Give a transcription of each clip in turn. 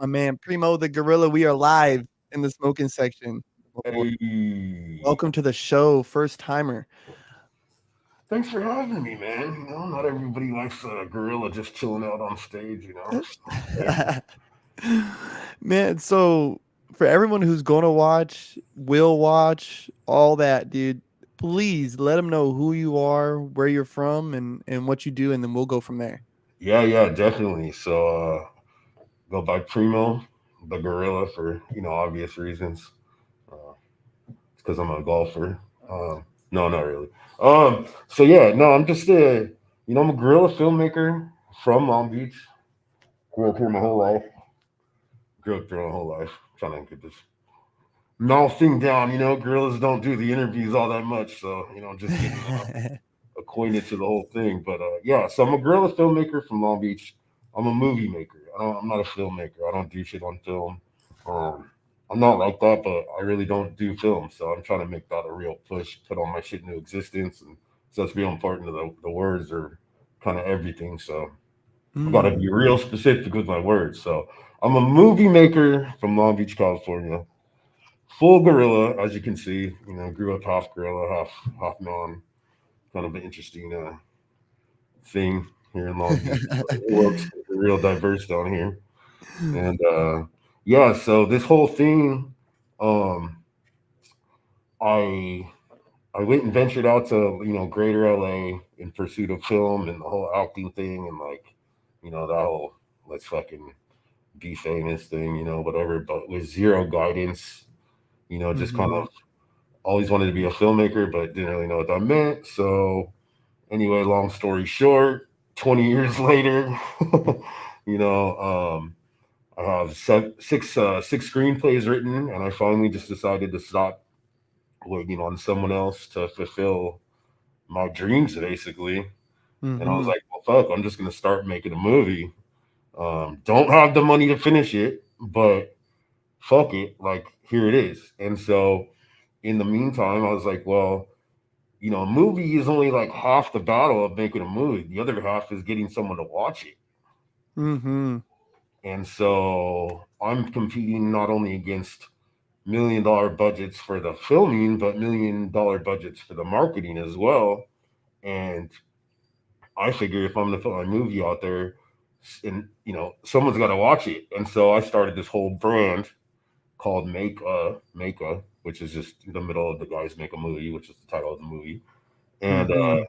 My man, Primo the Guerilla. We are live in the smoking section. Hey, Welcome to the show, first timer. thanks for having me, man. Not everybody likes a gorilla just chilling out on stage. Hey, Man, so for everyone who's going to watch, will watch, all that, dude, please let them know who you are, where you're from, and what you do, and then we'll go from there. yeah, definitely. So, go by Primo the Gorilla for obvious reasons. Uh, it's because I'm a golfer. No, not really. So yeah, no, I'm just I'm a gorilla filmmaker from Long Beach. Grew up here my whole life. Grew up here my whole life. Trying to get this mouth thing down. Gorillas don't do the interviews all that much, so just getting acquainted to the whole thing. But yeah, so I'm a guerrilla filmmaker from Long Beach. I'm a movie maker. I'm not a filmmaker. I don't do shit on film. Um, I'm not like that, but I really don't do film. So I'm trying to make that a real push, put all my shit into existence, and so it's real important to the words are kind of everything. So I got to Mm. be real specific with my words. So I'm a movie maker from Long Beach, California. Full gorilla, as you can see. Grew up half gorilla, half non. Kind of an interesting thing here in Long Beach. It works real diverse down here. And yeah, so this whole thing, um, I I went and ventured out to Greater LA in pursuit of film and the whole acting thing and like that whole let's fucking be famous thing, whatever. But with zero guidance, just kind Hmm. of always wanted to be a filmmaker, but didn't really know what that meant. So anyway, long story short, 20 years later, you know, um, I have six screenplays written, and I finally just decided to stop waiting on someone else to fulfill my dreams, basically. And I was Hmm. like, well, fuck, I'm just gonna start making a movie. Don't have the money to finish it, but fuck it, like here it is. And so, in the meantime, I was like, well, a movie is only like half the battle of making a movie. The other half is getting someone to watch it. Hmm. And so I'm competing not only against $1 million budgets for the filming, but $1 million budgets for the marketing as well. And I figure if I'm going to put my movie out there, and someone's got to watch it. And so I started this whole brand called Make which is just in the middle of the guys make a movie, which is the title of the movie. And Hmm.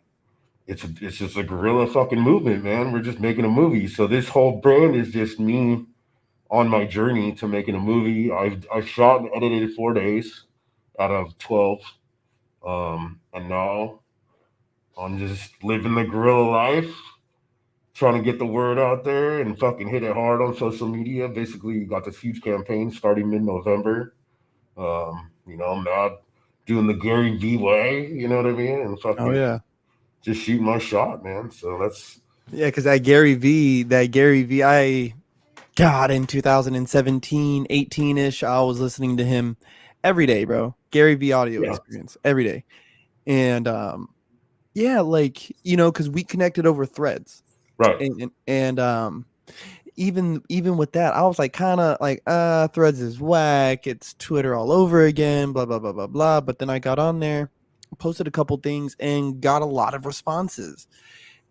it's just a guerrilla fucking movement, man. We're just making a movie. So this whole brand is just me on my journey to making a movie. I've shot and edited 4 days out of 12, and now I'm just living the guerrilla life, trying to get the word out there and fucking hit it hard on social media. Basically, you got this huge campaign starting mid-November. I'm not doing the Gary V way, you know what I mean, and Oh fucking yeah. just shooting my shot, man. So that's Yeah, because that Gary V, God, in 2017, 18-ish, I was listening to him every day, bro. Gary V audio yeah, experience every day. And yeah, like, because we connected over threads. right, And even with that, I was like kind of like, threads is whack. It's Twitter all over again, blah, blah, blah, blah, blah. But then I got on there, posted a couple things and got a lot of responses.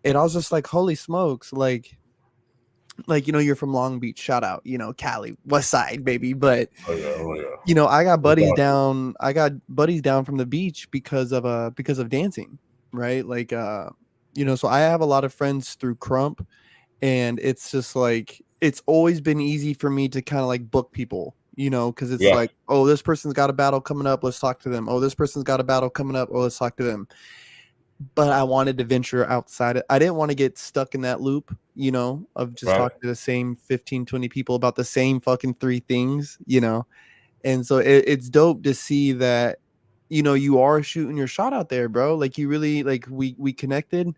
And I was just like, holy smokes, like you're from Long Beach, shout out, Cali, West Side, baby. But oh yeah, I got no buddies doubt. down. I got buddies down from the beach because of dancing, right? Like so I have a lot of friends through Crump, and it's just like it's always been easy for me to kind of like book people, because it's Yeah, like, oh, this person's got a battle coming up, let's talk to them. Oh, this person's got a battle coming up, oh, let's talk to them. But I wanted to venture outside it. I didn't want to get stuck in that loop, of just right. talking to the same 15, 20 people about the same fucking three things. And so it's dope to see that, you are shooting your shot out there, bro. Like you really like we connected.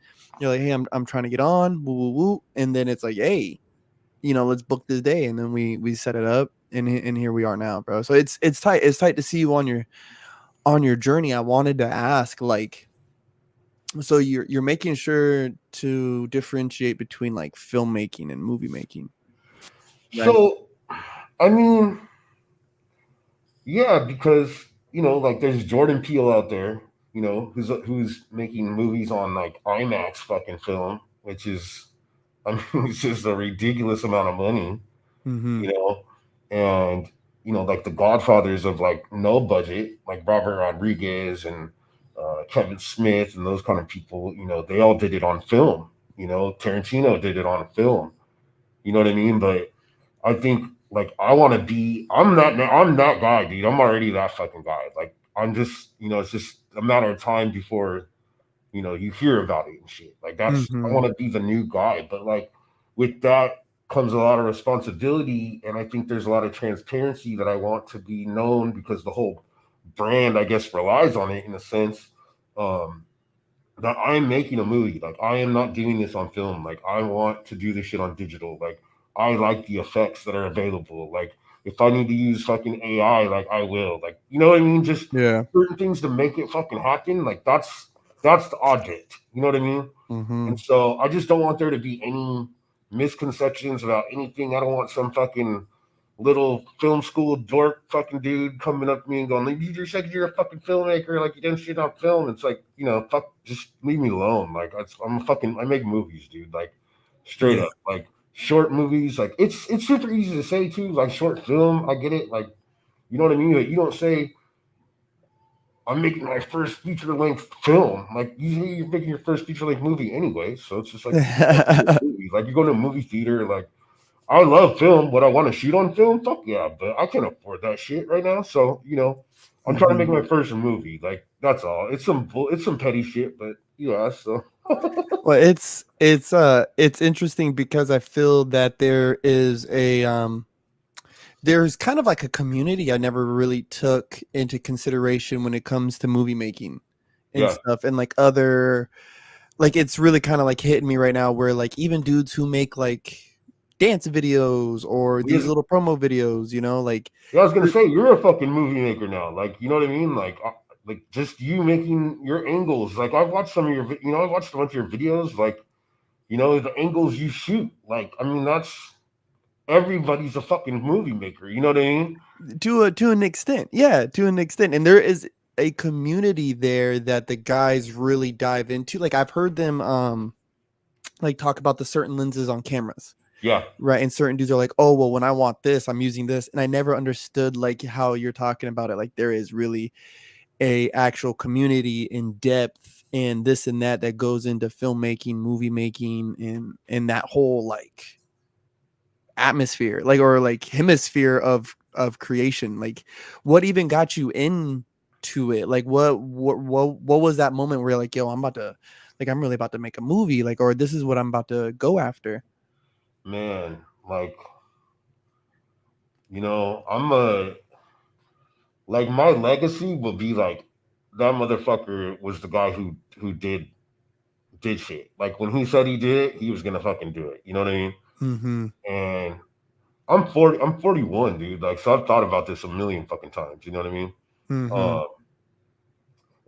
You're like, hey, I'm trying to get on, woo woo woo. And then it's like, hey, let's book this day. And then we set it up and here we are now, bro. So it's tight. It's tight to see you on your journey. I wanted to ask, like, so you're making sure to differentiate between like filmmaking and movie making, right? So I mean, yeah, because like there's Jordan Peele out there, who's making movies on like IMAX fucking film, which is, I mean, it's just a ridiculous amount of money, Mm-hmm. you know, and like the Godfathers of like no budget, like Robert Rodriguez and Kevin Smith and those kind of people, they all did it on film. Tarantino did it on film. You know what I mean? But I think like I want to be. I'm that guy, dude. I'm already that fucking guy. Like I'm just, it's just a matter of time before you hear about it and shit. Like I Mm-hmm. want to be the new guy, but like with that comes a lot of responsibility, and I think there's a lot of transparency that I want to be known because the whole brand, I guess, relies on it in a sense. Um, that I'm making a movie. Like I am not doing this on film. Like I want to do this shit on digital. Like I like the effects that are available. Like if I need to use fucking AI, like I will. Like you know what I mean? Just Yeah. certain things to make it fucking happen. Like that's the object. You know what I mean? Mm-hmm. And so I just don't want there to be any misconceptions about anything. I don't want some fucking little film school dork fucking dude coming up to me and going, like, you just said you're a fucking filmmaker, like you done shit on film. It's like, fuck, just leave me alone. Like I make movies, dude. Like straight Yeah. up. Like short movies, like it's super easy to say too, like short film, I get it. Like, you know what I mean? Like you don't say I'm making my first feature length film. Like usually you're making your first feature length movie anyway. So it's just like movies. Like you go to a movie theater, like I love film. Would I want to shoot on film? Fuck yeah, but I can't afford that shit right now. So I'm trying to make Mm-hmm. my first movie. Like that's all. It's some petty shit, but yeah. So Well, it's interesting because I feel that there's kind of like a community I never really took into consideration when it comes to movie making and yeah, stuff, and like other, like it's really kind of like hitting me right now where like even dudes who make like dance videos or these because little promo videos, like yeah, I was gonna say you're a fucking movie maker now. Like you know what I mean? Like just you making your angles. Like I've watched some of your, I watched a bunch of your videos. Like the angles you shoot. Like I mean that's everybody's a fucking movie maker. You know what I mean? to an extent, yeah, to an extent, and there is a community there that the guys really dive into. Like I've heard them like talk about the certain lenses on cameras, Yeah, right? And certain dudes are like, oh well, when I want this, I'm using this, and I never understood like how you're talking about it. Like there is really a actual community in depth and this and that that goes into filmmaking, movie making, and that whole like atmosphere, like, or like hemisphere of creation. Like what even got you into it? Like what was that moment where you're like, yo, I'm really about to make a movie, like, or this is what I'm about to go after? man. Like I'm a like my legacy will be like that motherfucker was the guy who did shit. Like when he said he did it, he was gonna fucking do it. You know what I mean? Mm-hmm. And I'm 41, dude. Like so I've thought about this a million fucking times. You know what I mean? Mm-hmm. Uh,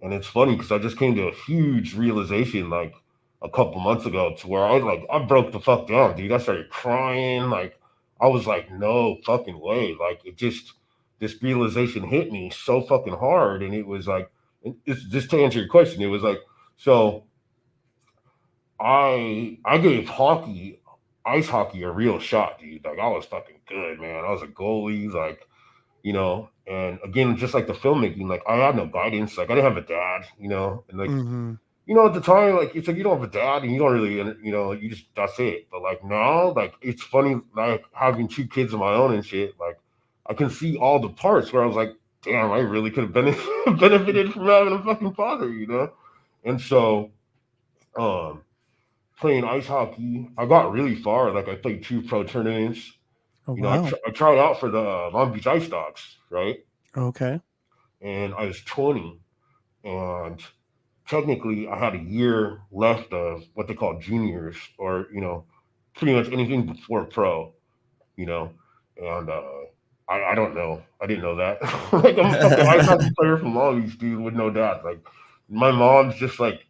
and it's funny because I just came to a huge realization like a couple months ago to where I broke the fuck down, dude. I started crying. Like I was like, no fucking way. Like it just this realization hit me so fucking hard, and it was like, it's just to answer your question. It was like, so I gave ice hockey, a real shot, dude. Like I was fucking good, man. I was a goalie, like and again, just like the filmmaking, like I had no guidance. Like I didn't have a dad, and like Mm-hmm. at the time, like it's like you don't have a dad and you don't really, you just that's it. But like now, like it's funny, like having two kids of my own and shit. Like I can see all the parts where I was like, damn, I really could have benefited from having a fucking father. And so, um, playing ice hockey, I got really far. Like I played two pro tournaments. Oh wow. I tried out for the Long Beach Ice Dogs, right? Okay. And I was 20, and technically I had a year left of what they call juniors, or pretty much anything before pro, you know, and I don't know, I didn't know that. Like I'm a fucking ice hockey player from Long Beach, dude, with no dad. Like my mom's just like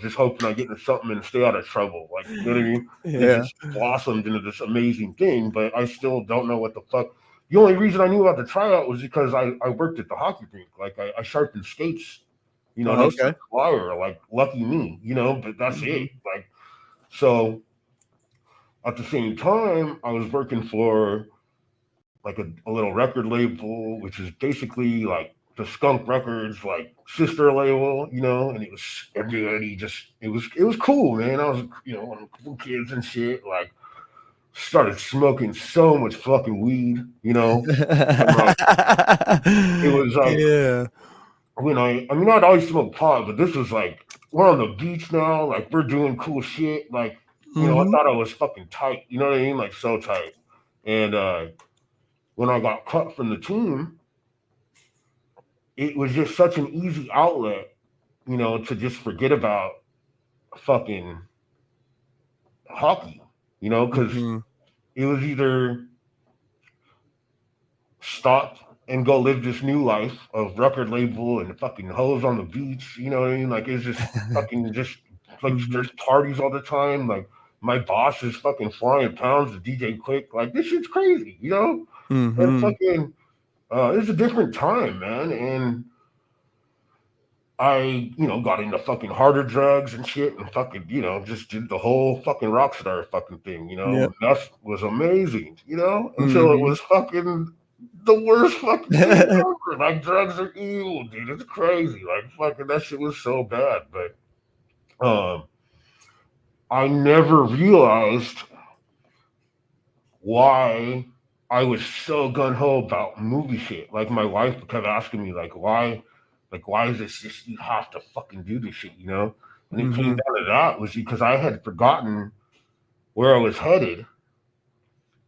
just hoping I get into something and stay out of trouble. Like you know what I mean? And it Yeah. just blossomed into this amazing thing, but I still don't know what the fuck. the only reason I knew about the tryout was because I worked at the hockey rink. Like I sharpened skates, Oh, next to okay. the flyer. Like lucky me, but that's Mm-hmm. it. Like so. At the same time, I was working for like a little record label, which is basically like the Skunk Records like sister label, and it was everybody just it was cool, man. I was one of the cool kids and shit. Like started smoking so much fucking weed, and like it was like Yeah. when I mean I'd always smoked pot, but this was like we're on the beach now, like we're doing cool shit, like I Mm-hmm. thought I was fucking tight, you know what I mean, like so tight, and when I got cut from the team, it was just such an easy outlet, to just forget about fucking hockey, because Mm-hmm. it was either stop and go live this new life of record label and fucking hoes on the beach, you know what I mean? Like it's just fucking just like Mm-hmm. there's parties all the time. Like my boss is fucking flying pounds to DJ Quick. Like this shit's crazy, And Mm-hmm. fucking it's a different time, man. And I, got into fucking harder drugs and shit and fucking, just did the whole fucking rock star fucking thing, Yep. and that was amazing, until it Mm-hmm. was fucking the worst fucking thing ever. Like drugs are evil, dude. It's crazy. Like fucking that shit was so bad. But I never realized why I was so gun ho about movie shit. Like my wife kept asking me, why is this just you have to fucking do this shit, And it came Mm-hmm. down to that was because I had forgotten where I was headed,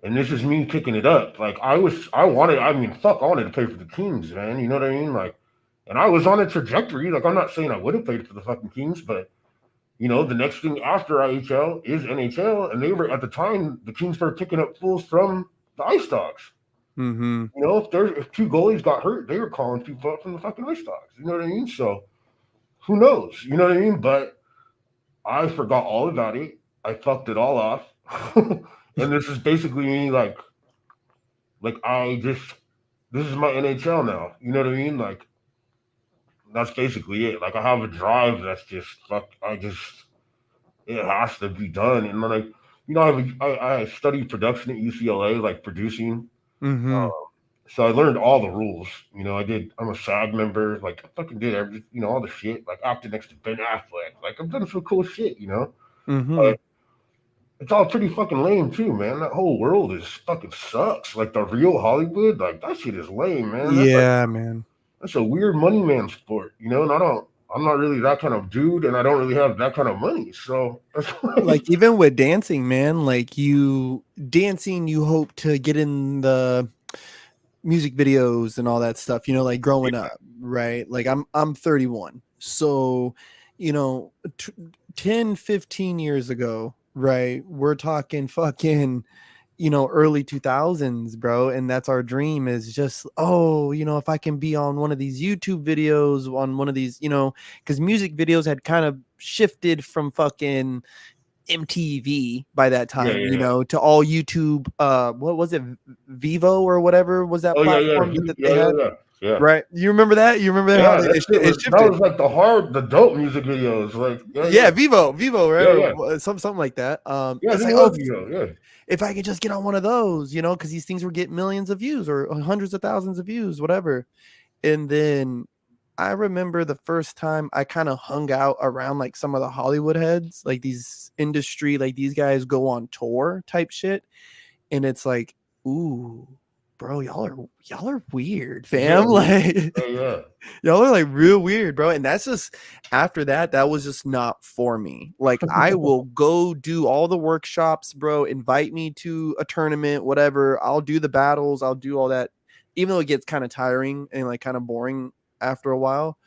and this is me picking it up. Like I mean, fuck, I wanted to play for the Kings, man. You know what I mean? Like, and I was on a trajectory. Like, I'm not saying I would have played for the fucking Kings, but the next thing after IHL is NHL, and they were at the time the Kings were picking up fools from the Ice Dogs. Mm-hmm. If two goalies got hurt, they were calling people up from the fucking Ice Dogs. You know what I mean? So who knows? You know what I mean? But I forgot all about it. I fucked it all off, and this is basically me like I just this is my NHL now. You know what I mean? Like that's basically it. Like I have a drive that's just fuck. I just it has to be done. And like, I studied production at UCLA, like producing. Mm-hmm. So I learned all the rules. I'm a SAG member. Like I fucking did every, all the shit. Like acted next to Ben Affleck. Like I've done some cool shit. Mm-hmm. But it's all pretty fucking lame too, man. That whole world is fucking sucks. Like the real Hollywood, like that shit is lame, man. Yeah, man. That's a weird money man sport, and I'm not really that kind of dude, and I don't really have that kind of money. So that's Like like, even with dancing, man, like you dancing, you hope to get in the music videos and all that stuff, like growing up, right? Like I'm 31. So, you know, 10, 15 years ago, right? We're talking fucking, early 2000s, bro, and that's our dream is just, oh, if I can be on one of these YouTube videos, on one of these, cuz music videos had kind of shifted from fucking MTV by that yeah, time, yeah, yeah. to all YouTube. What was it, Vivo or whatever was that Oh yeah, yeah, platform that they yeah, yeah, had? yeah, yeah. Right? You remember that? You remember how Yeah, that shit it was that shifted? was like the dope music videos. Like, yeah, Yeah, yeah, Vivo, right? yeah, Or yeah, something like that. yeah. It's He like, oh, was, yeah, if I could just get on one of those, because these things would get millions of views or hundreds of thousands of views, whatever. And then I remember the first time I kind of hung out around like some of the Hollywood heads, like these industry, like these guys go on tour type shit. And it's like, ooh, bro, y'all are weird, yeah, fam. Like yeah, yeah. y'all are like real weird, bro. And that's just after that was just not for me. Like I will go do all the workshops, bro. Invite me to a tournament, whatever. I'll do the battles, I'll do all that, even though it gets kind of tiring and like kind of boring after a while.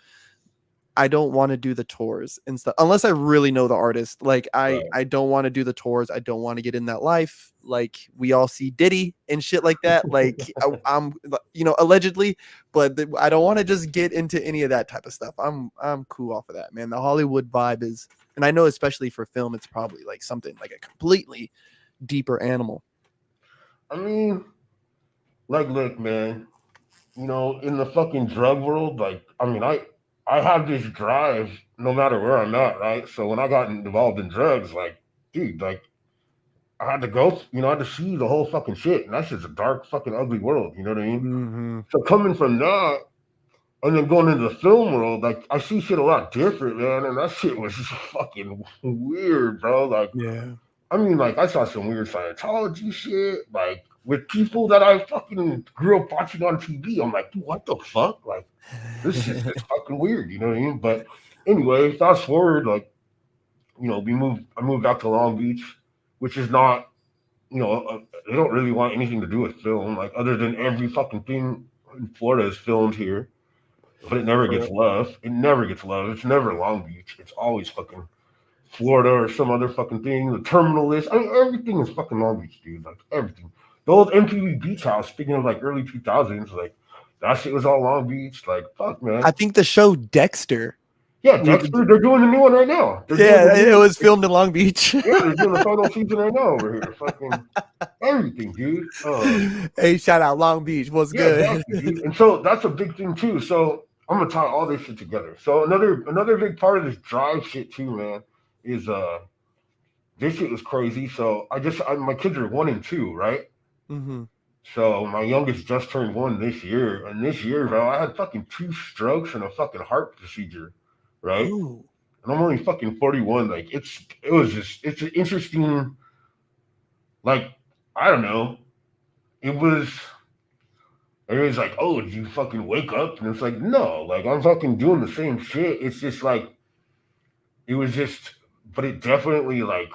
I don't want to do the tours and stuff unless I really know the artist. Like Right. I don't want to do the tours. I don't want to get in that life. Like we all see Diddy and shit like that. Like I'm allegedly, but I don't want to just get into any of that type of stuff. I'm cool off of that, man. The Hollywood vibe is, and I know especially for film, it's probably like something like a completely deeper animal. I mean, Like, look, man, in the fucking drug world, like, I mean, I have this drive no matter where I'm at, right? So when I got involved in drugs, like, dude, like, I had to go, I had to see the whole fucking shit, and that's just a dark, fucking, ugly world. You know what I mean? Mm-hmm. So coming from that, and then going into the film world, like, I see shit a lot different, man, and that shit was just fucking weird, bro. Like, Yeah. I mean, like, I saw some weird Scientology shit, like, with people that I fucking grew up watching on TV. I'm like, dude, what the fuck? Like, this is just fucking weird, you know what I mean? But anyway, fast forward, like, I moved out to Long Beach, which is not, they don't really want anything to do with film, like, other than every fucking thing in Florida is filmed here, but it never For gets real. love. It never gets love. It's never Long Beach. It's always fucking Florida or some other fucking thing. The terminal list. I mean, everything is fucking Long Beach, dude. Like, everything. The old MTV Beach House, speaking of like early 2000s, like, that shit was all Long Beach. Like, fuck, man. I think the show Dexter. Yeah, with- Dexter, they're doing the new one right now. They're doing the Yeah, it new, was filmed in Long Beach. yeah, they're doing the final season right now over here. Fucking everything, dude. Hey, shout out Long Beach. What's Yeah, good? exactly, dude. And so that's a big thing too. So I'm gonna tie all this shit together. So another big part of this drive shit too, man, is this shit was crazy. So my kids are 1 and 2, right? Mm-hmm. So my youngest just turned 1 this year, and this year, bro, I had fucking 2 strokes and a fucking heart procedure, right? Ooh. And I'm only fucking 41. Like, it's an interesting, like, I don't know. It was Everybody's like, oh, did you fucking wake up? And it's like, no, like, I'm fucking doing the same shit. It's just like, it was just, but it definitely, like,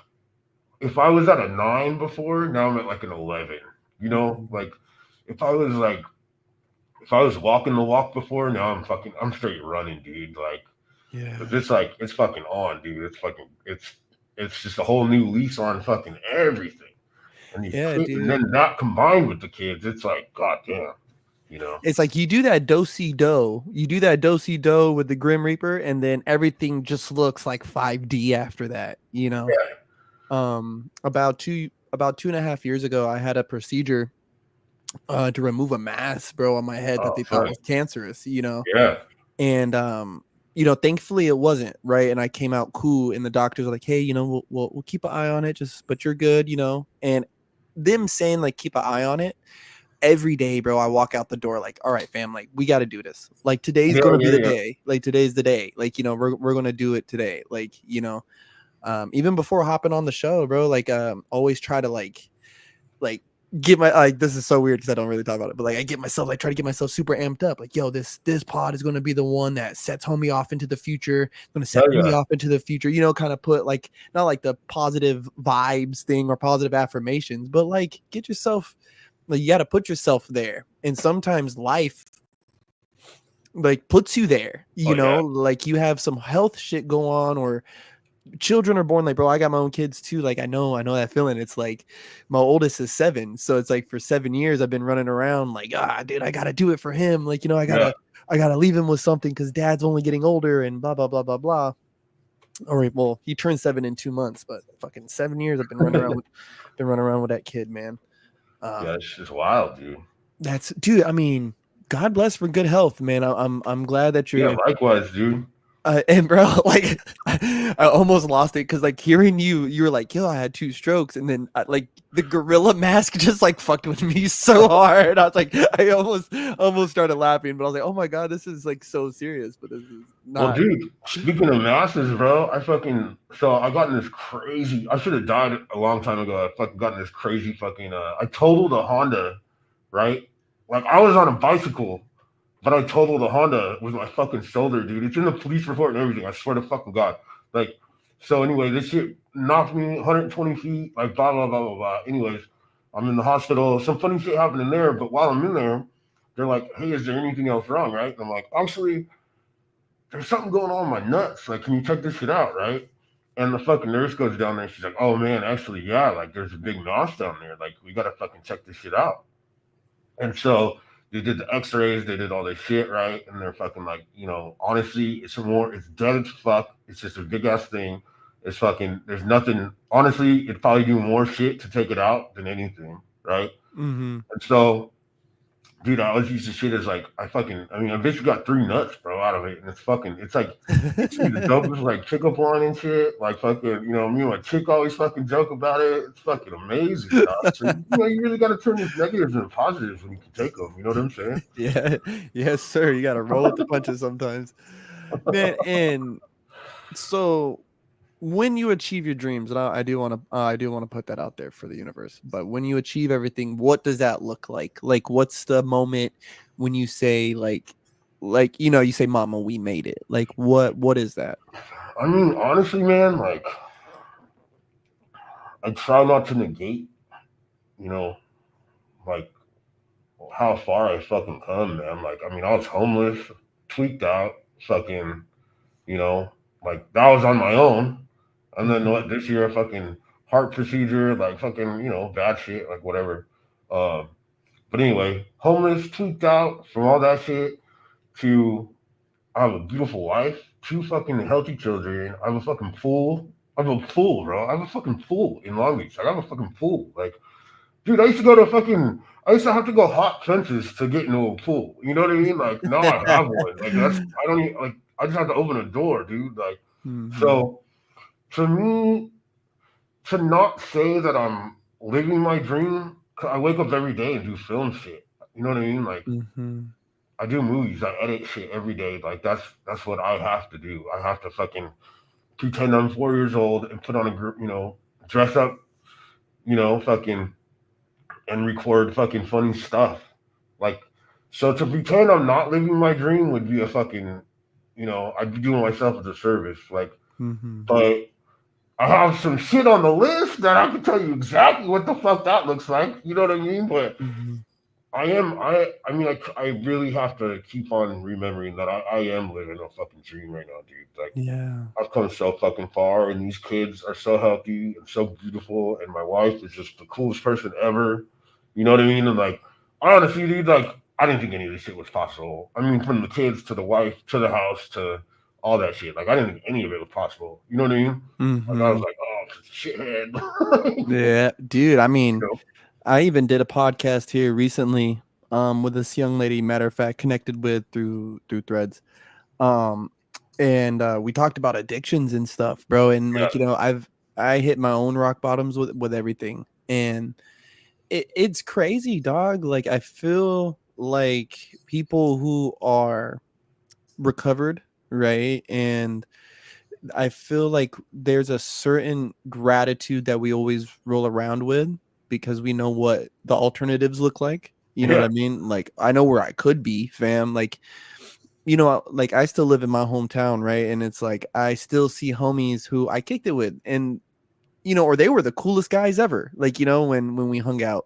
if I was at a 9 before, now I'm at like an 11. Mhm. Like, if I was like, if I was walking the walk before, now I'm straight running, dude. Like, 'cause Yeah. it's like, it's fucking on, dude. It's just a whole new lease on fucking everything. And these Yeah, kids, and dude. then that combined with the kids, it's like, goddamn, you know? It's like you do that do-si do. You do that do-si do with the Grim Reaper, and then everything just looks like 5D after that, you know. Yeah. About 2.5 years ago, I had a procedure to remove a mass, bro, on my head that Oh, they thought fuck. was cancerous, you know. Yeah. And thankfully it wasn't, right? And I came out cool, and the doctors were like, hey, we'll keep an eye on it, just but you're good, you know. And them saying like keep an eye on it every day, bro, I walk out the door like, all right, fam, like we got to do this. Like today's Yeah, gonna be yeah, the yeah. day. Like today's the day. Like we're gonna do it today. Like even before hopping on the show, bro, like always try to like get my like this is so weird because I don't really talk about it, but like I get myself like try to get myself super amped up. Like, yo, this pod is gonna be the one that sets homie off into the future, gonna set Hell me yeah. off into the future, kind of put like not like the positive vibes thing or positive affirmations, but like get yourself like you gotta put yourself there. And sometimes life like puts you there, Oh yeah. like you have some health shit go on or children are born like bro I got my own kids too, like I know that feeling. It's like my oldest is 7, so it's like for 7 years I've been running around like dude I gotta do it for him, like Yeah. I gotta leave him with something because dad's only getting older and blah blah blah blah blah. All right, well he turned 7 in 2 months, but fucking 7 years I've been running around with that kid, man. Yeah, um it's just wild, dude. that's dude, I mean, God bless for good health, man. I'm glad that Yeah, you're likewise, dude. and bro, like I almost lost it because like hearing you were like, yo, I had 2 strokes, and then like the gorilla mask just like fucked with me so hard. I was like, I almost started laughing, but I was like, oh my god, this is like so serious, but this is Well, not. dude, speaking of masses, bro, I got in this crazy. I should have died a long time ago. I fucking got in this crazy fucking. I totaled a Honda, right? Like, I was on a bicycle, but I totaled a Honda with my fucking shoulder, dude. It's in the police report and everything. I swear to fucking God. Like, so anyway, this shit knocked me 120 feet, like, blah, blah, blah, blah, blah. Anyways, I'm in the hospital. Some funny shit happened in there, but while I'm in there, they're like, hey, is there anything else wrong, right? And I'm like, actually, there's something going on in my nuts. Like, can you check this shit out, right? And the fucking nurse goes down there and she's like, oh man, actually, yeah, like, there's a big mouse down there. Like, we gotta fucking check this shit out. And so they did the X-rays, they did all this shit, right? And they're fucking like, honestly, it's dead as fuck. It's just a big ass thing. It's fucking, there's nothing. Honestly, it'd probably do more shit to take it out than anything, right? Mm-hmm. And so dude, I always used to shit as like I mean, I basically got three nuts, bro, out of it, and it's like it's be the dopest like pickup line and shit, like fucking, you know, me and my chick always fucking joke about it. It's fucking amazing, dog. So you know, you really got to turn these negatives into positives when you can take them. You know what I'm saying? Yeah, yes, sir. You got to roll with the punches sometimes, man. And so, when you achieve your dreams, and I do want to put that out there for the universe. But when you achieve everything, what does that look like? Like, what's the moment when you say, like you know, you say, "Mama, we made it." Like, what is that? I mean, honestly, man, like I try not to negate, you know, like how far I fucking come, man. Like, I mean, I was homeless, tweaked out, fucking, you know, like that was on my own. And then Mhm, what? This year, a fucking heart procedure, like fucking, you know, bad shit, like whatever. Um, but anyway, homeless, tweaked out from all that shit to I have a beautiful wife, two fucking healthy children. I have a fucking pool. I have a pool, bro. I have a fucking pool in Long Beach. I have a fucking pool. Like, dude, I used to go to fucking. I used to have to go hot fences to get into a pool. You know what I mean? Like now I have one. Like that's I don't even like. I just have to open a door, dude. Like mhm, so. To me, to not say that I'm living my dream, 'cause I wake up every day and do film shit. You know what I mean? Like mhm, I do movies. I edit shit every day. Like that's what I have to do. I have to fucking pretend I'm 4 years old and put on a group, you know, dress up, you know, fucking and record fucking funny stuff. Like, so to pretend I'm not living my dream would be a fucking, you know, I'd be doing myself a disservice. Like, mhm, but I have some shit on the list that I can tell you exactly what the fuck that looks like. You know what I mean? But mhm. I mean, I really have to keep on remembering that I am living a fucking dream right now, dude. Like, Yeah. I've come so fucking far, and these kids are so healthy and so beautiful, and my wife is just the coolest person ever. You know what I mean? And like, honestly, dude, like, I didn't think any of this shit was possible. I mean, from the kids to the wife to the house to all that shit. Like, I didn't think any of it was possible. You know what I mean? Like, I was Mhm. like, oh, shithead. you Yeah, dude. I mean, know? I even did a podcast here recently, with this young lady. Matter of fact, connected with through Threads. Um, and we talked about addictions and stuff, bro. And Yeah, like, I hit my own rock bottoms with everything, and it's crazy, dog. Like, I feel like people who are recovered, right, and I feel like there's a certain gratitude that we always roll around with because we know what the alternatives look like. You know what yeah, I mean? Like, I know where I could be, fam. Like, like I still live in my hometown, right? And it's like I still see homies who I kicked it with, and or they were the coolest guys ever. Like, when we hung out,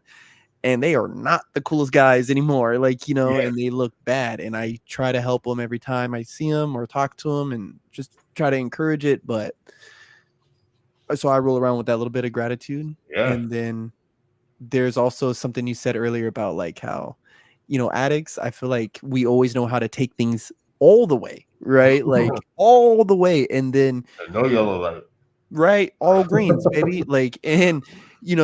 and they are not the coolest guys anymore. Like, yeah, and they look bad, and I try to help them every time I see them or talk to them, and just try to encourage it. But so I roll around with that little bit of gratitude, yeah. and then there's also something you said earlier about like how, addicts, I feel like we always know how to take things all the way, right? Like all the way. And then, No yellow light. right, all greens, baby. Like, and,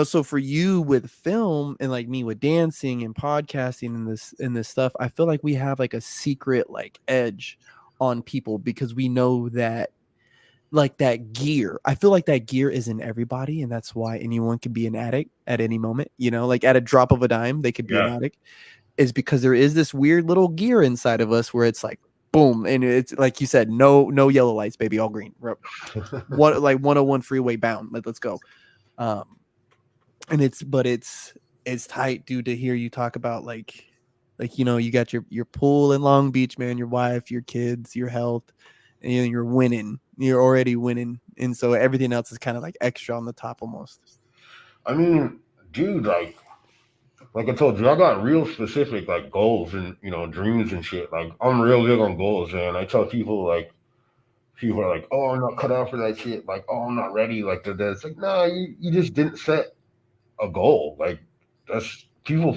so for you with film and like me with dancing and podcasting and this stuff, I feel like we have like a secret like edge on people because we know that like that gear. I feel like that gear is in everybody, and that's why anyone can be an addict at any moment. Like at a drop of a dime, they could be an Yeah, addict. Is because there is this weird little gear inside of us where it's like boom, and it's like you said, no yellow lights, baby, all green. One like 101 freeway bound. Let's go. Um, and it's tight, dude, to hear you talk about like you got your pool in Long Beach, man, your wife, your kids, your health, and you're winning. You're already winning, and so everything else is kind of like extra on the top almost. I mean, dude, like I told you, I got real specific like goals and dreams and shit. Like I'm real big on goals, man. I tell people like people are like, "Oh, I'm not cut out for that shit." Like, "Oh, I'm not ready." Like that. It's like, nah, you just didn't set a goal. Like that's people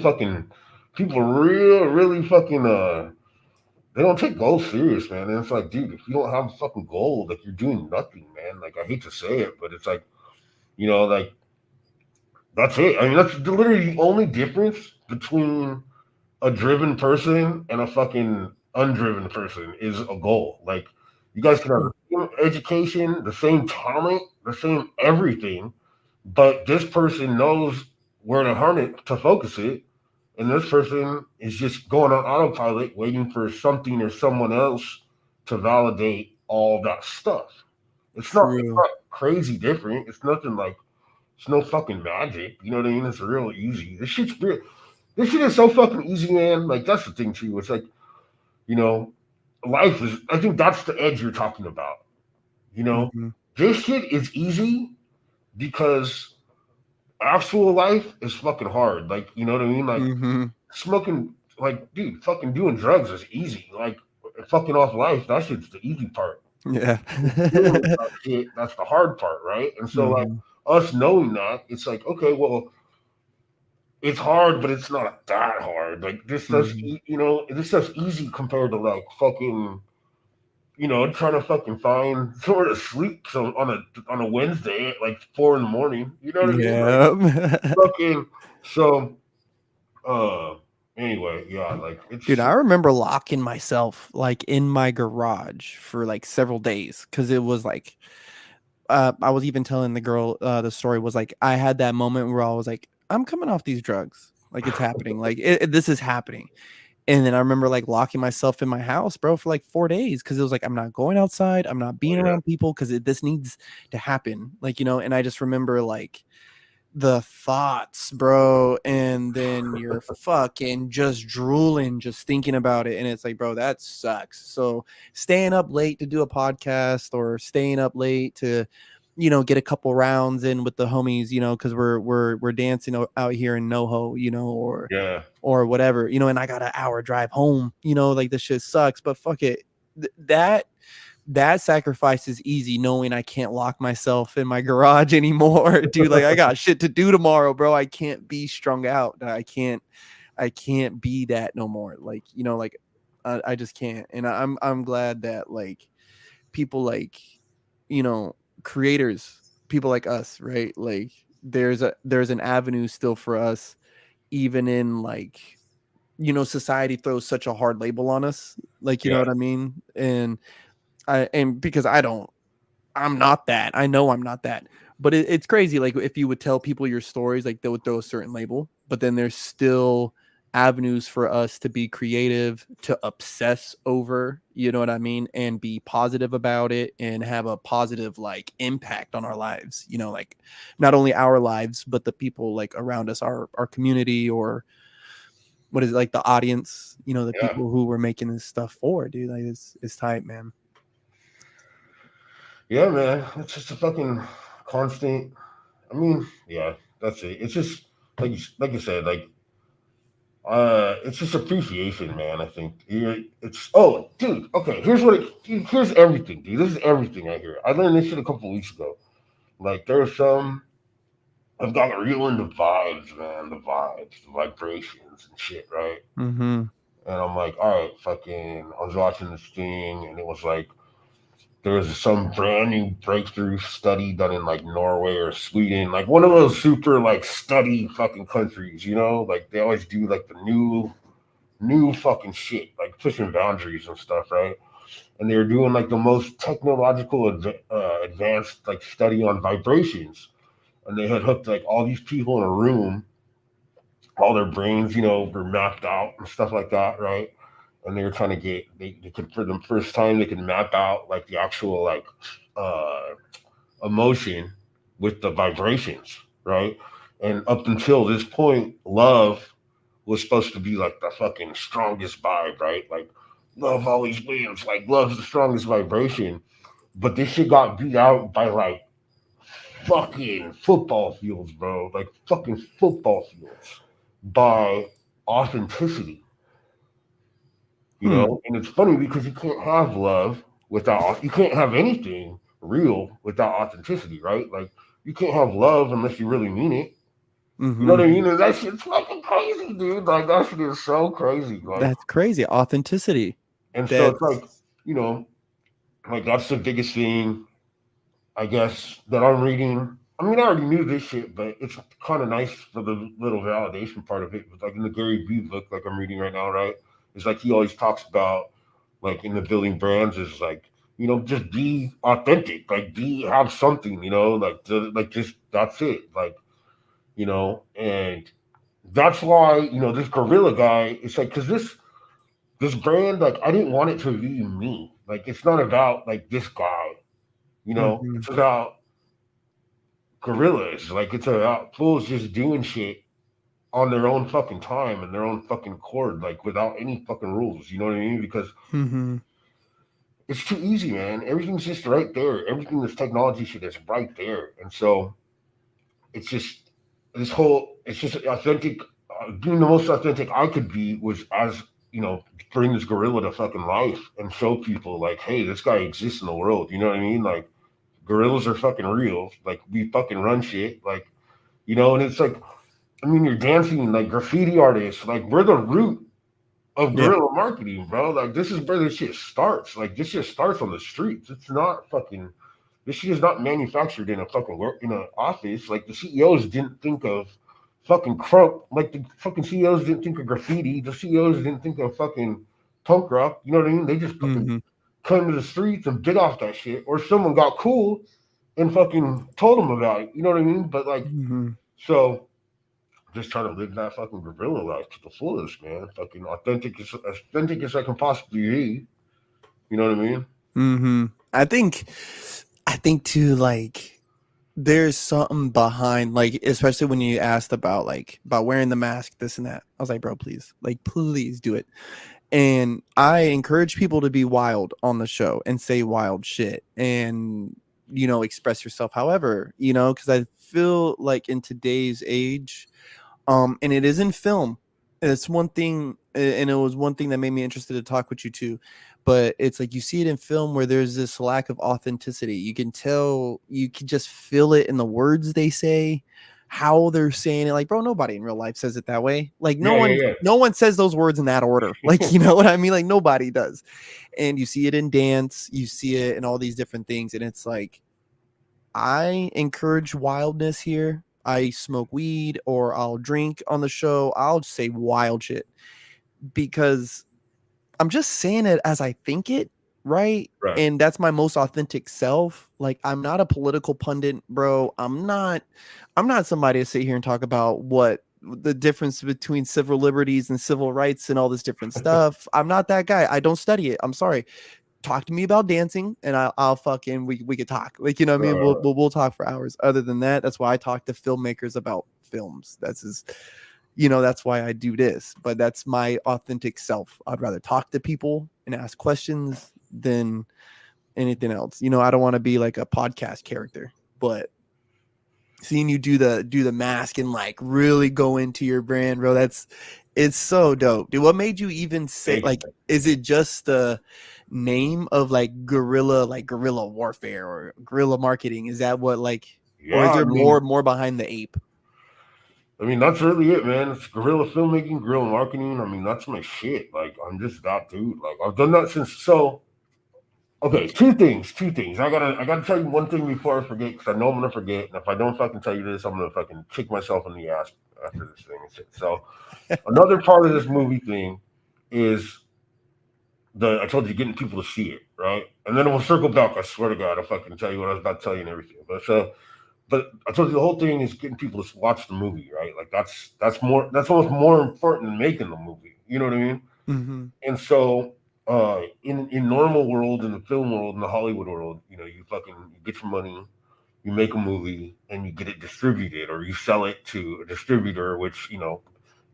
really fucking they don't take goals serious, man. And it's like, dude, if you don't have a fucking goal, like you're doing nothing, man. Like I hate to say it, but it's like like that's it. I mean, that's literally the only difference between a driven person and a fucking undriven person is a goal. Like you guys can have True. the same education, the same talent, the same everything, but this person knows where to harness it to focus it, and this person is just going on autopilot, waiting for something or someone else to validate all that stuff. It's True. not crazy different. It's nothing like it's no fucking magic. You know what I mean? It's real easy. This shit is so fucking easy, man. Like that's the thing too. It's like you know, life is. I think that's the edge you're talking about. You know, Mhm. this shit is easy because actual life is fucking hard. Like you know what I mean? Like Mhm. smoking, like dude, fucking doing drugs is easy. Like fucking off life, that shit's the easy part. Yeah. Dealing with that shit, that's the hard part, right? And so like Mhm. us knowing that, it's like okay, well it's hard, but it's not that hard. Like this stuff's Mhm. this stuff's easy compared to like fucking trying to fucking find somewhere to sleep on a Wednesday at like 4 in the morning. You know what I mean? Like Yeah. fucking so anyway, yeah, like Dude, it's I remember locking myself like in my garage for like several days because it was like I was even telling the girl the story was like I had that moment where I was like, I'm coming off these drugs. Like it's happening. Like this is happening. And then I remember like locking myself in my house, bro, for like 4 days because it was like I'm not going outside, I'm not oh being yeah, around people because this needs to happen. Like, and I just remember like the thoughts, bro, and then you're fucking just drooling, just thinking about it. And it's like, bro, that sucks. So staying up late to do a podcast or staying up late to, get a couple rounds in with the homies, because we're dancing out here in NoHo, yeah, or whatever, and I got an hour drive home, like this shit sucks, but fuck it. That sacrifice is easy knowing I can't lock myself in my garage anymore. Dude, like I got shit to do tomorrow, bro. I can't be strung out. I can't be that no more. Like, like I just can't. And I'm glad that like people like, you know, creators, people like us, right? Like there's an avenue still for us, even in like, society throws such a hard label on us. Like, you know yeah, what I mean? And because I'm not that. I know I'm not that. But it's crazy. Like if you would tell people your stories, like they would throw a certain label, but then there's still avenues for us to be creative, to obsess over, you know what I mean, and be positive about it and have a positive like impact on our lives, like not only our lives, but the people like around us, our community, or what is it, like the audience, the yeah, people who we're making this stuff for, dude. Like it's tight, man. yeah, man. It's just a fucking constant. I mean, yeah, that's it. It's just like you said, like it's just appreciation, man. I think it's oh, dude. Okay, here's everything, dude. This is everything I hear. I learned this shit a couple weeks ago. Like there's some I've got real into vibes, man. The vibes, the vibrations and shit, right? Mm-hmm. And I'm like, all right, fucking. I was watching this thing, and it was like there was some brand new breakthrough study done in like Norway or Sweden, like one of those super like study fucking countries, Like they always do like the new fucking shit, like pushing boundaries and stuff, right? And they were doing like the most technological advanced like study on vibrations, and they had hooked like all these people in a room, all their brains, were mapped out and stuff like that, right? And they were trying to they could for the first time they could map out like the actual like uh emotion with the vibrations, right? And up until this point, love was supposed to be like the fucking strongest vibe, right? Like love always wins, like love's the strongest vibration. But this shit got beat out by like fucking football fields, bro. Like fucking football fields by authenticity, Hmm. And it's funny because you can't have love without, you can't have anything real without authenticity, right? Like you can't have love unless you really mean it. You know Mm-hmm. what I mean? And that shit's fucking crazy, dude. Like that shit is so crazy. Like, That's crazy. Authenticity. and so it's like, That's you know, like that's the biggest thing, I guess, that I'm reading. I mean, I already knew this shit, but it's kind of nice for the little validation part of it. Like in the Gary Vee book, like I'm reading right now, right? It's like he always talks about, like in the building brands, is like, just be authentic, like be have something, like just that's it, like and that's why this gorilla guy. It's like because this brand, like I didn't want it to be me. Like it's not about like this guy, Mhm. it's about gorillas. Like it's about fools just doing shit on their own fucking time and their own fucking accord, like without any fucking rules. You know what I mean? Because Mhm. it's too easy, man. Everything's just right there. Everything this technology shit is right there, and so it's just it's just authentic. Being the most authentic I could be was as bring this gorilla to fucking life and show people like, hey, this guy exists in the world. You know what I mean? Like gorillas are fucking real. Like we fucking run shit. Like and it's like, I mean, you're dancing like graffiti artists. Like we're the root of Yeah. guerrilla marketing, bro. Like this is where this shit starts. Like this shit starts on the streets. It's not fucking. This shit is not manufactured in a fucking work in an office. Like the CEOs didn't think of fucking crunk. Like the fucking CEOs didn't think of graffiti. The CEOs didn't think of fucking punk rock. You know what I mean? They just fucking Mhm. came to the streets and bit off that shit, or someone got cool and fucking told them about it. You know what I mean? But like, Mhm. so just trying to live that fucking guerrilla life to the fullest, man. Fucking authentic as I can possibly be. You know what I mean? Mhm. I think too, like there's something behind, like especially when you asked about like about wearing the mask, this and that. I was like, bro, please, like please do it. And I encourage people to be wild on the show and say wild shit and express yourself however, because I feel like in today's age, and it is in film. And it's one thing, and it was one thing that made me interested to talk with you too. But it's like you see it in film where there's this lack of authenticity. You can tell, you can just feel it in the words they say, how they're saying it. Like, bro, nobody in real life says it that way. Like, no Yeah, one, yeah, no one says those words in that order. Like, yeah. you know what I mean? Like, nobody does. And you see it in dance, you see it in all these different things, and it's like I encourage wildness here. I smoke weed or I'll drink on the show. I'll say wild shit because I'm just saying it as I think it, right? Right. And that's my most authentic self. Like I'm not a political pundit, bro. I'm not somebody to sit here and talk about what the difference between civil liberties and civil rights and all this different stuff. I'm not that guy. I don't study it. I'm sorry, talk to me about dancing and I'll fucking we could talk, like, you know what I mean, we'll, Right. we'll we'll talk for hours. Other than that, that's why I talk to filmmakers about films. That's why I do this. But that's my authentic self. I'd rather talk to people and ask questions than anything else. I don't want to be like a podcast character, but seeing you do the mask and like really go into your brand, bro, it's so dope, dude. What made you even say, Thank you. like, is it just the name of like guerrilla, like guerrilla warfare or guerrilla marketing? Is that what, like, or is Yeah, there more behind the ape? I mean, that's really it, man. It's guerrilla filmmaking, guerrilla marketing. I mean, that's my shit. Like, I'm just that dude. Like, I've done that since. So, okay, two things. I gotta tell you one thing before I forget, because I know I'm gonna forget. And if I don't fucking tell you this, I'm gonna fucking kick myself in the ass after this thing and shit. So, another part of this movie thing is I told you getting people to see it, right? And then we'll circle back. I swear to God, I'll fucking tell you what I was about to tell you and everything. But I told you the whole thing is getting people to watch the movie, right? Like that's almost more important than making the movie. You know what I mean? Mm-hmm. And so in normal world, in the film world, in the Hollywood world, you get your money, you make a movie, and you get it distributed, or you sell it to a distributor, which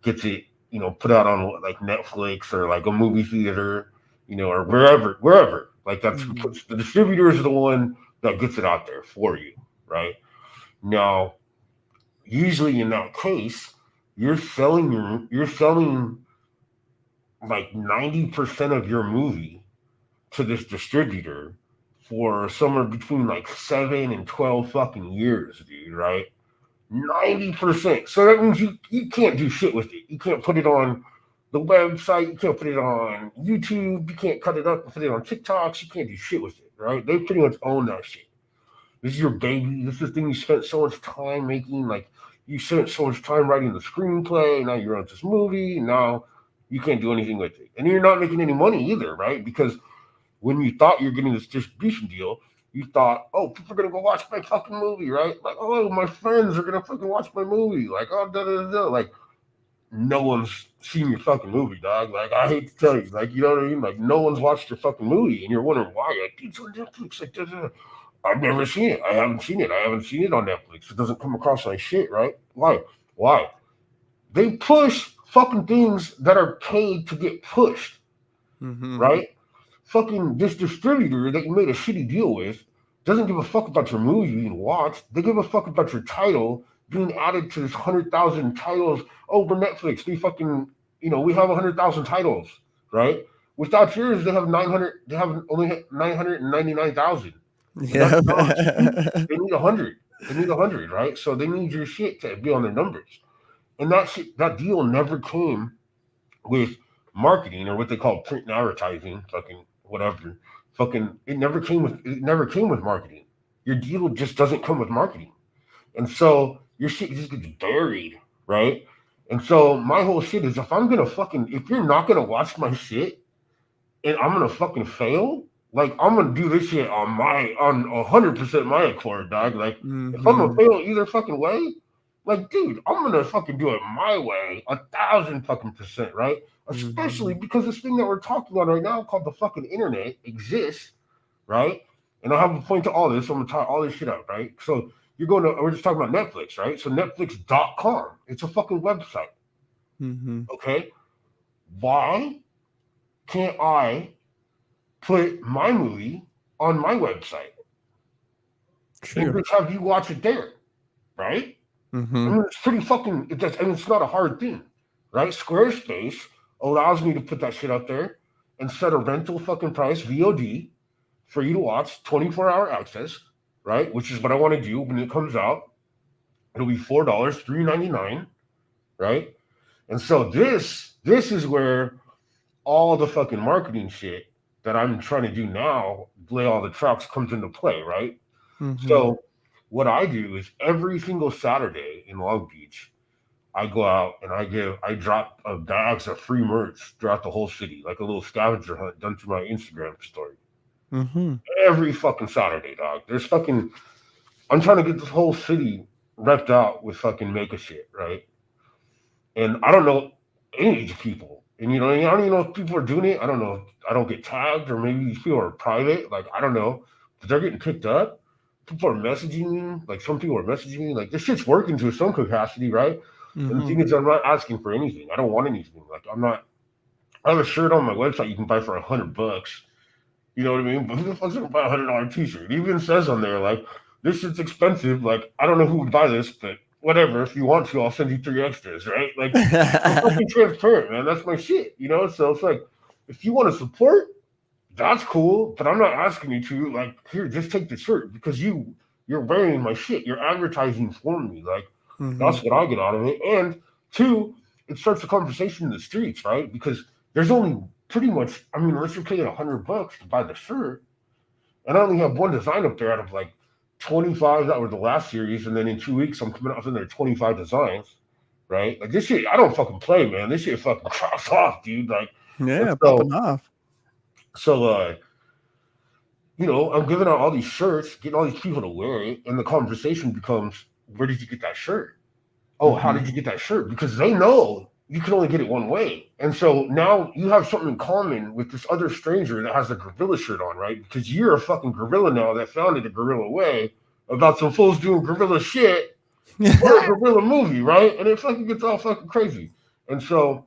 gets it put out on like Netflix or like a movie theater, or wherever. Like that's Mm-hmm. the distributor is the one that gets it out there for you, right? Now, usually in that case, you're selling like 90% of your movie to this distributor for somewhere between like 7 and 12 fucking years, dude, right? 90%. So that means you can't do shit with it. You can't put it on the website, you can't put it on YouTube, you can't cut it up and put it on TikToks, you can't do shit with it, right? They pretty much own that shit. This is your baby. This is the thing you spent so much time making. Like you spent so much time writing the screenplay. Now you're on this movie. Now you can't do anything with it, and you're not making any money either, right? Because when you thought you're getting this distribution deal, you thought, oh, people are gonna go watch my fucking movie, right? Like, oh, my friends are gonna fucking watch my movie. Like, oh, da da da. Like, no one's seen your fucking movie, dog. Like, I hate to tell you, like, you know what I mean? Like, no one's watched your fucking movie, and you're wondering why. Like, it's on Netflix. Like, da, da. I've never seen it. I haven't seen it. I haven't seen it on Netflix. It doesn't come across like shit, right? Why? Why? They push fucking things that are paid to get pushed, Mm-hmm. right? Fucking this distributor that you made a shitty deal with doesn't give a fuck about your movie being watched. They give a fuck about your title being added to this 100,000 titles. Oh, we're Netflix. We fucking, we have 100,000 titles, right? Without yours, they have 900. They have only 999,000, and that's Yeah. not cheap. They need 100. They need 100, right? So they need your shit to be on their numbers. And that deal never came with marketing or what they call print and advertising, fucking whatever. Fucking it never came with marketing. Your deal just doesn't come with marketing. And so your shit just gets buried, right? And so my whole shit is if you're not gonna watch my shit and I'm gonna fucking fail, like I'm gonna do this shit on 100% my accord, dog. Like if I'm gonna Mm-hmm. fail either fucking way, like dude, I'm gonna fucking do it my way, 1,000% right? Especially Mm-hmm. because this thing that we're talking about right now called the fucking internet exists, right? And I have a point to all this, so I'm gonna tie all this shit up, right? So we're just talking about Netflix, right? So Netflix.com, it's a fucking website, Mm-hmm. okay? Why can't I put my movie on my website and True. just have you watch it there, right? I Mm-hmm. mean, it's pretty fucking. It's not a hard thing, right? Squarespace allows me to put that shit up there and set a rental fucking price VOD for you to watch 24-hour access, right? Which is what I want to do when it comes out. It'll be $4, $3.99, right? And so this is where all the fucking marketing shit that I'm trying to do now, lay all the tracks comes into play, right? Mm-hmm. So what I do is every single Saturday in Long Beach, I go out and I drop bags of free merch throughout the whole city, like a little scavenger hunt done through my Instagram story. Mm-hmm. Every fucking Saturday, dog. I'm trying to get this whole city repped out with fucking make a shit, right? And I don't know any of these people. And I don't even know if people are doing it. I don't know. I don't get tagged, or maybe these people are private. Like I don't know, but they're getting picked up. People are messaging me. Like some people are messaging me. Like this shit's working to some capacity, right? And the Mm-hmm. thing is, I'm not asking for anything. I don't want anything. Like I'm not. I have a shirt on my website you can buy for $100. You know what I mean? But who the fuck's gonna buy $100 T-shirt? It even says on there like this shit's expensive. Like I don't know who would buy this, but whatever. If you want to, I'll send you three extras, right? Like I'm fucking transparent, man. That's my shit, So it's like if you want to support, that's cool, but I'm not asking you to. Like here, just take the shirt because you're wearing my shit. You're advertising for me. Like Mm-hmm. that's what I get out of it. And two, it starts a conversation in the streets, right? Because there's only pretty much, I mean, unless you're paying $100 to buy the shirt, and I only have one design up there out of like 25 that were the last series, and then in 2 weeks I'm coming up with another 25 designs, right? Like this shit, I don't fucking play, man. This shit fucking cross off, dude. Like, and Yeah, popping so, off. so, I'm giving out all these shirts, getting all these people to wear it, and the conversation becomes, where did you get that shirt? Oh, how Mm-hmm. did you get that shirt? Because they know you can only get it one way. And so now you have something in common with this other stranger that has a gorilla shirt on, right? Because you're a fucking gorilla now that founded a gorilla way about some fools doing gorilla shit for a gorilla movie, right? And it fucking gets all fucking crazy. And so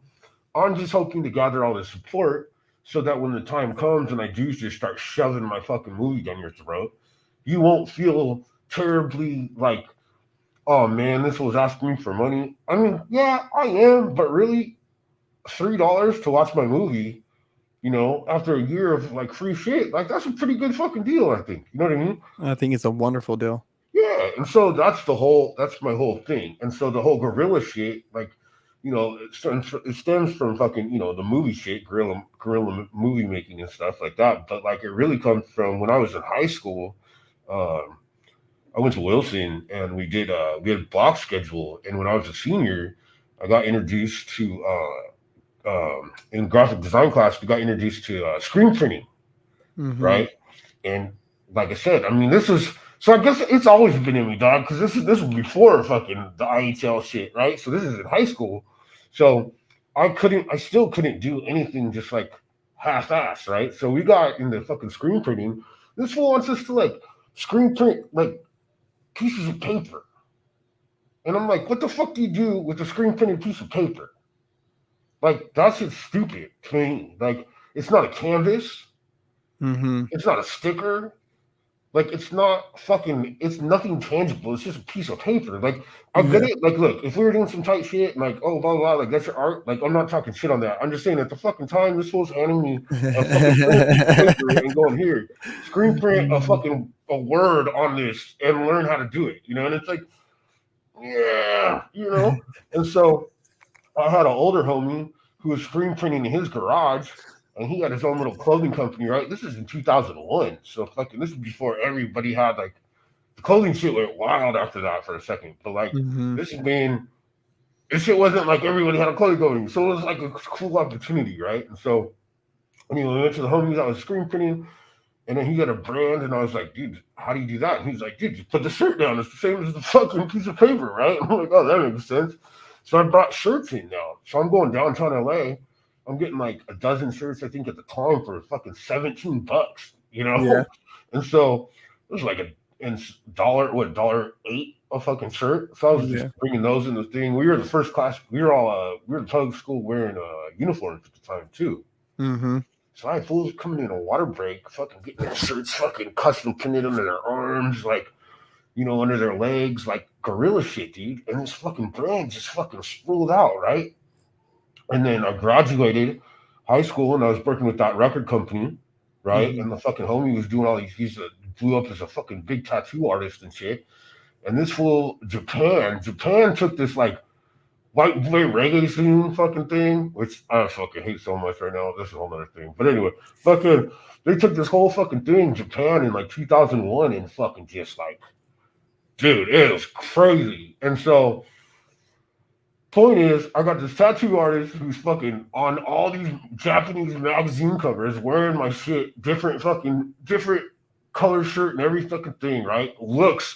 I'm just hoping to gather all the support so that when the time comes and I do just start shoving my fucking movie down your throat, you won't feel terribly like, oh man, this was asking me for money. I mean, yeah, I am, but really, $3 to watch my movie, after a year of like free shit, like that's a pretty good fucking deal, I think. You know what I mean? I think it's a wonderful deal. Yeah, and so that's my whole thing. And so the whole gorilla shit, like, it stems from fucking, the movie shit, gorilla movie making and stuff like that. But like, it really comes from when I was in high school. Um, I went to Wilson and we had block schedule. And when I was a senior, I got introduced to in graphic design class. We got introduced to screen printing, Mm-hmm. right? And like I said, I mean, this is so. I guess it's always been in me, dog, because this was before fucking the IHL shit, right? So this is in high school, so I still couldn't do anything just like half-ass, right? So we got into fucking screen printing. This fool wants us to like screen print like pieces of paper, and I'm like, what the fuck do you do with a screen printed piece of paper? Like that's just stupid to me. Like it's not a canvas, Mm-hmm. it's not a sticker. Like it's not fucking. It's nothing tangible. It's just a piece of paper. Like I get Yeah. it. Like look, if we were doing some tight shit, like oh blah blah, like that's your art. Like I'm not talking shit on that. I'm just saying at the fucking time this fool's handing me a fucking printed piece of paper and going here, screen print a word on this and learn how to do it. You know, and it's like yeah, you know. And so I had an older homie who was screen printing in his garage, and he had his own little clothing company. Right, this is in 2001, so fucking this is before everybody had like the clothing shit went wild after that for a second. But like Mm-hmm. this has been this shit wasn't like everybody had a clothing company, so it was like a cool opportunity, right? And so anyway, we went to the homies. I was screen printing. And then he got a brand, and I was like, dude, how do you do that? And he's like, dude, just put the shirt down. It's the same as the fucking piece of paper, right? I'm like, oh, that makes sense. So I brought shirts in now. So I'm going downtown LA. I'm getting like a dozen shirts, I think, at the time for fucking $17, you Yeah. know? And so it was like a and dollar, what, $1.08 a fucking shirt. So I was just Yeah. bringing those in the thing. We were the first class. We were the public school wearing uniforms at the time too. Mm-hmm. So I had fools coming in a water break, fucking getting their shirts fucking custom printed under their arms, like, under their legs, like gorilla shit, dude. And this fucking brand just fucking spooled out, right? And then I graduated high school and I was working with that record company, right? Mm-hmm. And the fucking homie was doing all these, he's blew up as a fucking big tattoo artist and shit. And this fool, Japan took this like white boy reggae scene fucking thing, which I fucking hate so much right now. This is a whole other thing. But anyway, fucking they took this whole fucking thing in Japan in like 2001 and fucking just like, dude, it was crazy. And so, point is, I got this tattoo artist who's fucking on all these Japanese magazine covers wearing my shit, different color shirt and every fucking thing, right?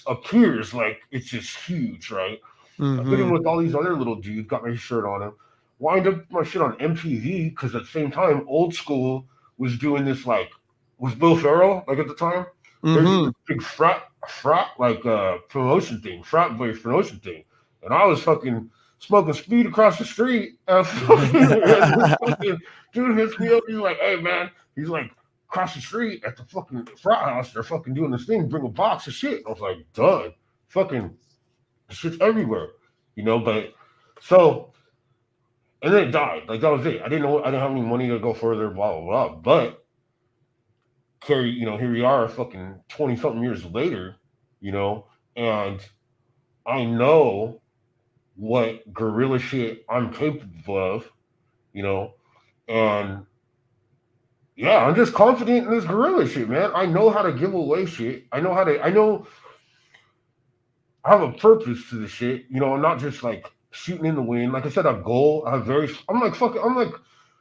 Appears like it's just huge, right? I fit in Mm-hmm. with all these other little dudes, got my shirt on them. Wind up my shit on MTV because at the same time, Old School was doing this like was Bill Ferrell like at the time. They're doing Mm-hmm. this big frat like promotion thing, frat boy promotion thing, and I was fucking smoking speed across the street. And this fucking dude hits me up. He's like, "Hey man," he's like, "Across the street at the fucking frat house, they're fucking doing this thing. Bring a box of shit." I was like, "Done." Fucking shit's everywhere, But so and then it died. Like that was it. I didn't know. I didn't have any money to go further. Blah blah blah. But carry, here we are, fucking 20 something years later, you know, and I know what guerrilla shit I'm capable of, you know, and yeah, I'm just confident in this guerrilla shit, man. I know how to give away shit. I know I have a purpose to the shit. I'm not just like shooting in the wind. Like I said, a goal. I'm like fucking.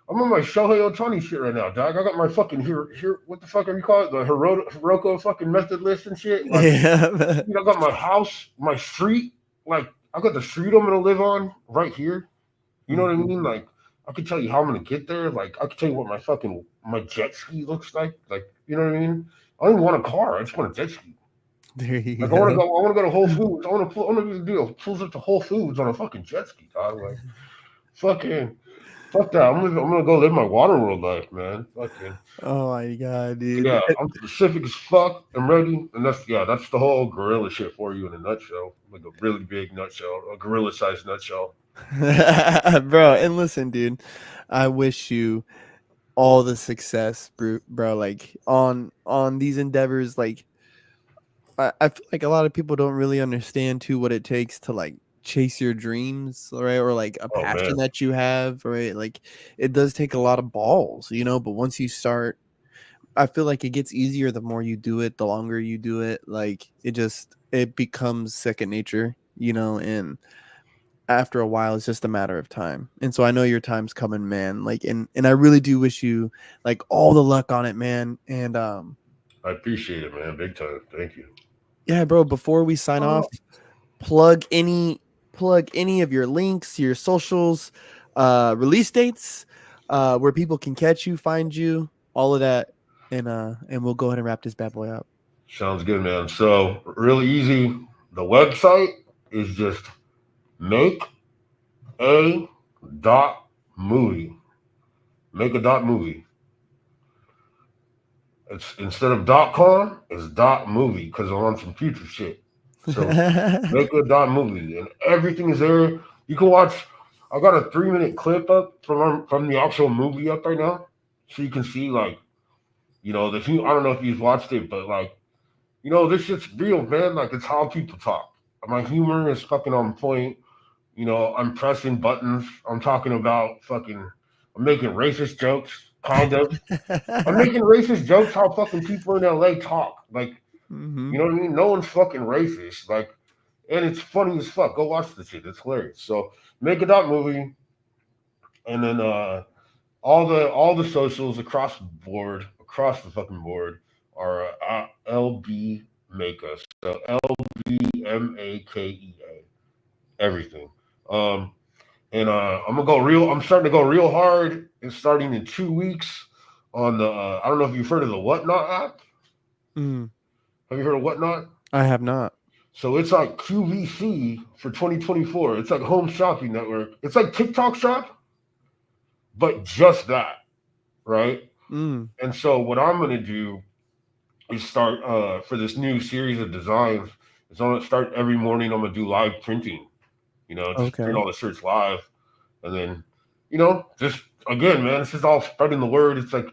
I'm on my Shohei Otani shit right now, dog. I got my fucking here. What the fuck are you call it? The Hiroko fucking method list and shit. Like, Yeah. I got my house, my street. Like, I got the street I'm gonna live on right here. You know what I Mhm. mean? Like, I could tell you how I'm gonna get there. Like, I could tell you what my jet ski looks like. Like, you know what I mean? I don't even want a car. I just want a jet ski. There you Like I want to go. go. I want to go to Whole Foods. I want to do a pulls up to Whole Foods on a fucking jet ski, dog. Like fucking fuck that. I'm gonna go live my water world life, man. Fucking Oh my god, dude. yeah. I'm specific as fuck. I'm ready, and that's the whole gorilla shit for you in a nutshell. Like a really big nutshell, a gorilla sized nutshell. Bro, and listen, dude. I wish you all the success, bro. Like on these endeavors, like I feel like a lot of people don't really understand too what it takes to like chase your dreams, right? Or like a Oh passion man, that you have, right? Like it does take a lot of balls, but once you start, I feel like it gets easier the more you do it, the longer you do it. Like it just it becomes second nature, you know, and after a while it's just a matter of time. And so I know your time's coming, man. Like, and I really do wish you like all the luck on it, man. And I appreciate it, man. Big time. Thank you. yeah, bro, before we sign off, plug any plug any of your links, your socials, release dates, where people can catch you, find you, all of that. And we'll go ahead and wrap this bad boy up. Sounds good, man. So really easy. The website is just make a dot movie. Make a dot movie. It's instead of .com, it's dot movie because I'm on some future shit. So make a dot movie and everything is there. You can watch. I got a 3 minute clip up from the actual movie up right now, so you can see like I don't know if you've watched it, but like this shit's real, man. Like it's how people talk. My humor is fucking on point. I'm pressing buttons. I'm talking about fucking. I'm making racist jokes, kind of. I'm making racist jokes how fucking people in LA talk. Like, you Hmm. know what I mean? No one's fucking racist. Like, and it's funny as fuck. Go watch the shit. It's hilarious. So make a dot movie, and then all the socials across the fucking board are LB Maker. So LBMAKEA. Everything. Um, and I'm gonna go real. I'm starting to go real hard. It's starting in 2 weeks on the. I don't know if you've heard of the Whatnot app. Mm, Have you heard of Whatnot? I have not. So it's like QVC for 2024. It's like Home Shopping Network. It's like TikTok Shop, but just that, right? Mm, And so what I'm gonna do is start for this new series of designs. Is I'm gonna start every morning. I'm gonna do live printing. Just print okay. all the shirts live, and then just again, man, it's just all spreading the word. It's like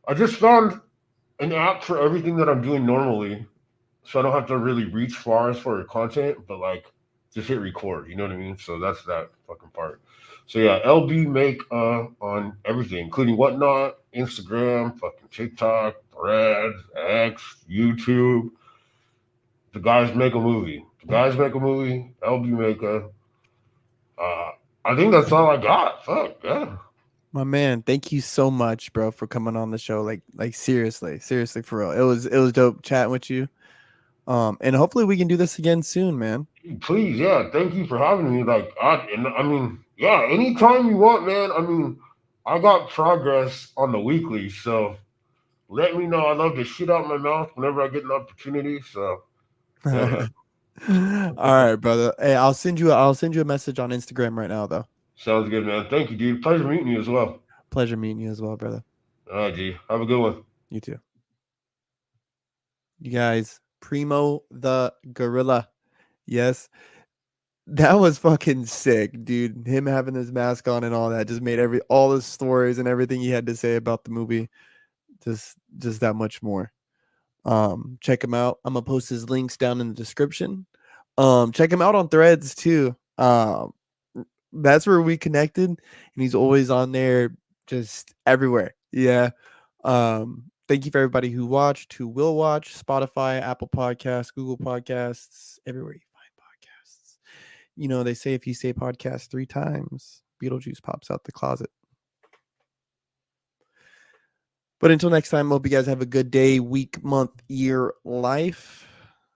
I just found an app for everything that I'm doing normally, so I don't have to really reach far as for content, but like just hit record. You know what I mean? So that's that fucking part. So yeah, LB make on everything, including Whatnot, Instagram, fucking TikTok, Threads, X, YouTube. The guys make a movie. The guys make a movie. LB make a. Uh, I think that's all I got. Fuck yeah. My man, thank you so much, bro, for coming on the show. Like seriously, for real. It was dope chatting with you. And hopefully we can do this again soon, man. Please, yeah. Thank you for having me. Like, I mean, yeah. Anytime you want, man. I mean, I got progress on the weekly, so let me know. I love to shit out my mouth whenever I get an opportunity. So yeah, man. All right, brother. Hey, I'll send you a message on Instagram right now though. Sounds good, man. Thank you, dude. Pleasure meeting you as well. Pleasure meeting you as well, brother. All right, G. Have a good one. You too. You guys, Primo the Gorilla. Yes. That was fucking sick, dude. Him having his mask on and all that just made all the stories and everything he had to say about the movie just that much more. Check him out. I'm gonna post his links down in the description. Check him out on Threads too. That's where we connected, and he's always on there, just everywhere. Yeah. Thank you for everybody who watched, who will watch. Spotify, Apple Podcasts, Google Podcasts, everywhere you find podcasts. They say if you say podcast 3 times, Beetlejuice pops out the closet. But until next time, hope you guys have a good day, week, month, year, life.